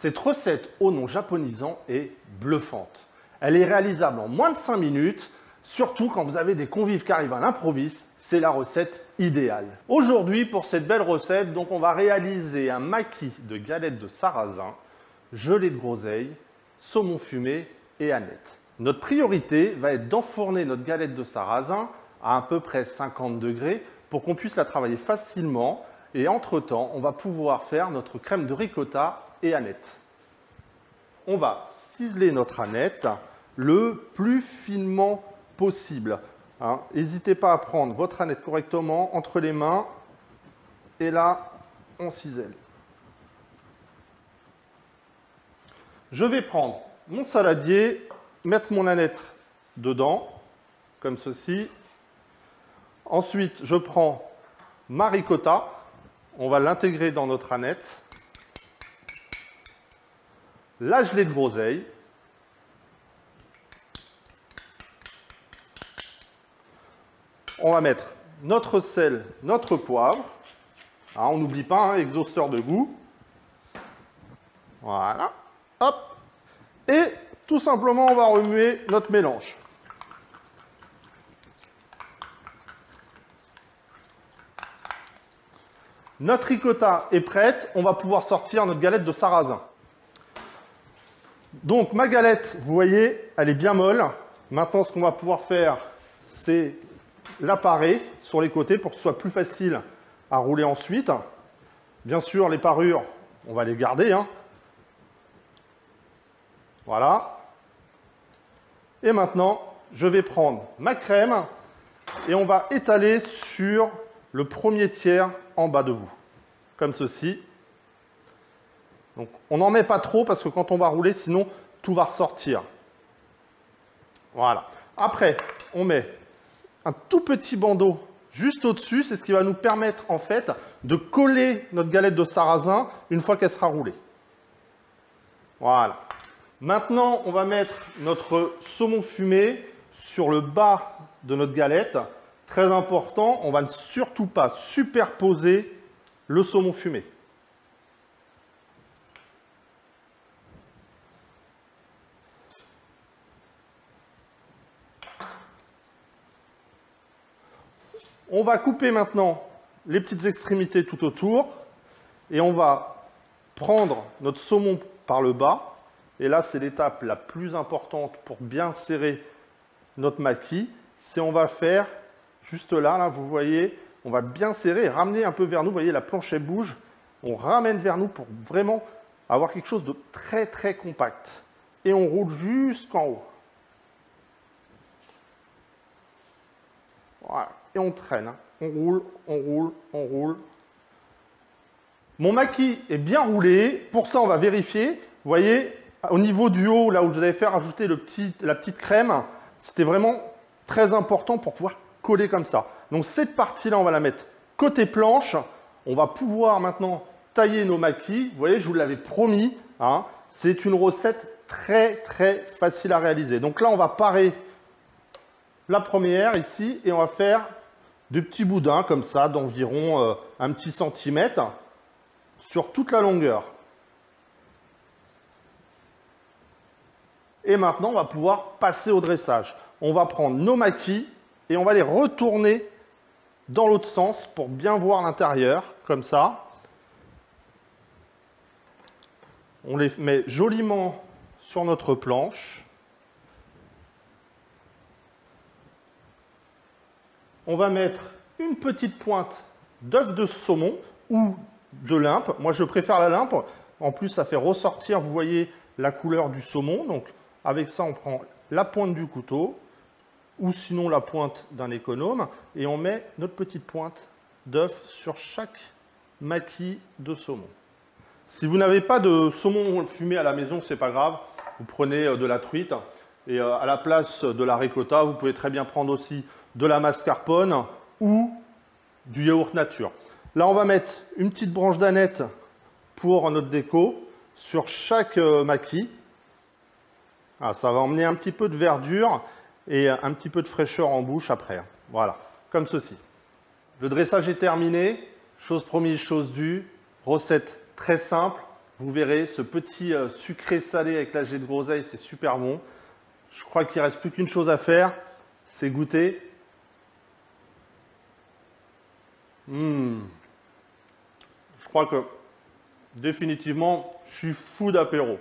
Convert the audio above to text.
Cette recette au nom japonisant est bluffante. Elle est réalisable en moins de 5 minutes, surtout quand vous avez des convives qui arrivent à l'improviste, c'est la recette idéale. Aujourd'hui, pour cette belle recette, donc on va réaliser un maquis de galettes de sarrasin, gelée de groseille, saumon fumé et aneth. Notre priorité va être d'enfourner notre galette de sarrasin à peu près 50 degrés pour qu'on puisse la travailler facilement. Et entre-temps, on va pouvoir faire notre crème de ricotta et aneth. On va ciseler notre aneth le plus finement possible. N'hésitez pas à prendre votre aneth correctement entre les mains. Et là, on cisèle. Je vais prendre mon saladier, mettre mon aneth dedans, comme ceci. Ensuite, je prends ma ricotta. On va l'intégrer dans notre aneth. La gelée de groseille. On va mettre notre sel, notre poivre. On n'oublie pas, exhausteur de goût. Voilà. Hop. Et tout simplement, on va remuer notre mélange. Notre ricotta est prête, on va pouvoir sortir notre galette de sarrasin. Donc ma galette, vous voyez, elle est bien molle. Maintenant, ce qu'on va pouvoir faire, c'est la parer sur les côtés pour que ce soit plus facile à rouler ensuite. Bien sûr, les parures, on va les garder. Voilà. Et maintenant, je vais prendre ma crème et on va étaler sur le premier tiers en bas de vous, comme ceci. Donc, on n'en met pas trop parce que quand on va rouler, sinon, tout va ressortir. Voilà. Après, on met un tout petit bandeau juste au-dessus. C'est ce qui va nous permettre, en fait, de coller notre galette de sarrasin une fois qu'elle sera roulée. Voilà. Maintenant, on va mettre notre saumon fumé sur le bas de notre galette. Très important, on va ne surtout pas superposer le saumon fumé. On va couper maintenant les petites extrémités tout autour et on va prendre notre saumon par le bas. Et là, c'est l'étape la plus importante pour bien serrer notre maquis. C'est on va faire juste là, vous voyez, on va bien serrer et ramener un peu vers nous. Vous voyez, la planche, elle bouge. On ramène vers nous pour vraiment avoir quelque chose de très, très compact. Et on roule jusqu'en haut. Voilà. Et on traîne. On roule, on roule, on roule. Mon maquis est bien roulé. Pour ça, on va vérifier. Vous voyez, au niveau du haut, là où je vais faire ajouter la petite crème, c'était vraiment très important pour pouvoir coller comme ça. Donc cette partie-là, on va la mettre côté planche. On va pouvoir maintenant tailler nos maquis. Vous voyez, je vous l'avais promis. C'est une recette très, très facile à réaliser. Donc là, on va parer la première ici et on va faire des petits boudins comme ça d'environ un petit centimètre sur toute la longueur. Et maintenant, on va pouvoir passer au dressage. On va prendre nos maquis et on va les retourner dans l'autre sens pour bien voir l'intérieur, comme ça. On les met joliment sur notre planche. On va mettre une petite pointe d'œuf de saumon ou de limpe. Moi, je préfère la limpe. En plus, ça fait ressortir, vous voyez, la couleur du saumon. Donc, avec ça, on prend la pointe du couteau ou sinon la pointe d'un économe et on met notre petite pointe d'œuf sur chaque maquis de saumon. Si vous n'avez pas de saumon fumé à la maison, c'est pas grave. Vous prenez de la truite et à la place de la ricotta, vous pouvez très bien prendre aussi de la mascarpone ou du yaourt nature. Là, on va mettre une petite branche d'aneth pour notre déco sur chaque maquis. Ça va emmener un petit peu de verdure et un petit peu de fraîcheur en bouche après. Voilà, comme ceci. Le dressage est terminé. Chose promise, chose due. Recette très simple. Vous verrez, ce petit sucré salé avec la gelée de groseille, c'est super bon. Je crois qu'il ne reste plus qu'une chose à faire, c'est goûter. Je crois que définitivement, je suis fou d'apéro.